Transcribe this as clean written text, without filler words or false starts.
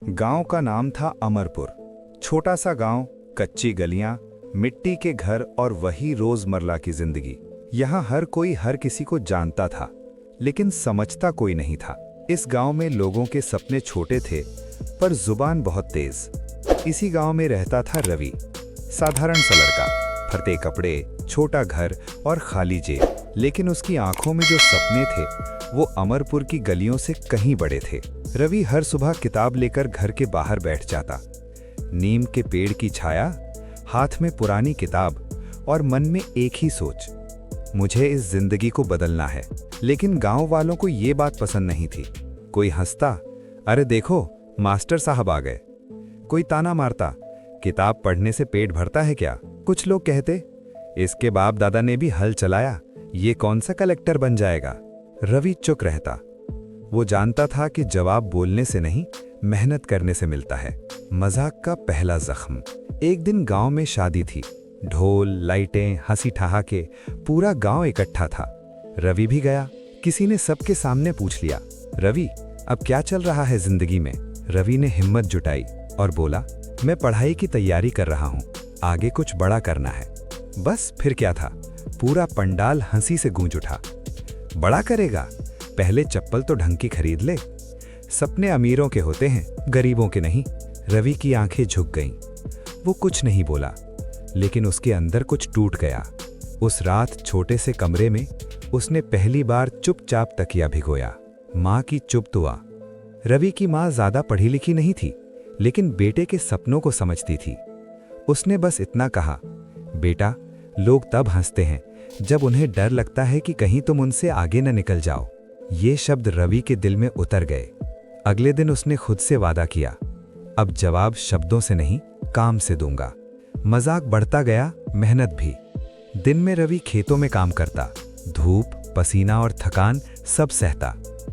गांव का नाम था अमरपुर। छोटा सा गांव, कच्ची गलियां, मिट्टी के घर और वही रोजमर्रा की जिंदगी। यहाँ हर कोई हर किसी को जानता था, लेकिन समझता कोई नहीं था। इस गांव में लोगों के सपने छोटे थे, पर जुबान बहुत तेज। इसी गांव में रहता था रवि, साधारण सा लड़का, फटे कपड़े, छोटा घर और खाली जेब। लेकिन उसकी आंखों में जो सपने थे वो अमरपुर की गलियों से कहीं बड़े थे। रवि हर सुबह किताब लेकर घर के बाहर बैठ जाता। नीम के पेड़ की छाया, हाथ में पुरानी किताब और मन में एक ही सोच, मुझे इस जिंदगी को बदलना है। लेकिन गांव वालों को ये बात पसंद नहीं थी। कोई हंसता, अरे देखो मास्टर साहब आ गए। कोई ताना मारता, किताब पढ़ने से पेट भरता है क्या। कुछ लोग कहते, इसके बाप दादा ने भी हल चलाया, ये कौन सा कलेक्टर बन जाएगा। रवि चुप रहता। वो जानता था कि जवाब बोलने से नहीं, मेहनत करने से मिलता है। मजाक का पहला जख्म। एक दिन गांव में शादी थी। ढोल, लाइटें, हंसी ठहाके, पूरा गांव इकट्ठा था। रवि भी गया। किसी ने सबके सामने पूछ लिया, रवि अब क्या चल रहा है जिंदगी में। रवि ने हिम्मत जुटाई और बोला, मैं पढ़ाई की तैयारी कर रहा हूँ, आगे कुछ बड़ा करना है। बस फिर क्या था, पूरा पंडाल हंसी से गूंज उठा। बड़ा करेगा, पहले चप्पल तो ढंग की खरीद ले। सपने अमीरों के होते हैं, गरीबों के नहीं। रवि की आंखें झुक गईं। वो कुछ नहीं बोला, लेकिन उसके अंदर कुछ टूट गया। उस रात छोटे से कमरे में उसने पहली बार चुपचाप तकिया भिगोया। माँ की चुप दुआ। रवि की माँ ज्यादा पढ़ी लिखी नहीं थी, लेकिन बेटे के सपनों को समझती थी। उसने बस इतना कहा, बेटा लोग तब हंसते हैं जब उन्हें डर लगता है कि कहीं तुम उनसे आगे न निकल जाओ। ये शब्द रवि के दिल में उतर गए। अगले दिन उसने खुद से वादा किया, अब जवाब शब्दों से नहीं, काम से दूंगा। मजाक बढ़ता गया, मेहनत भी। दिन में रवि खेतों में काम करता, धूप, पसीना और थकान सब सहता।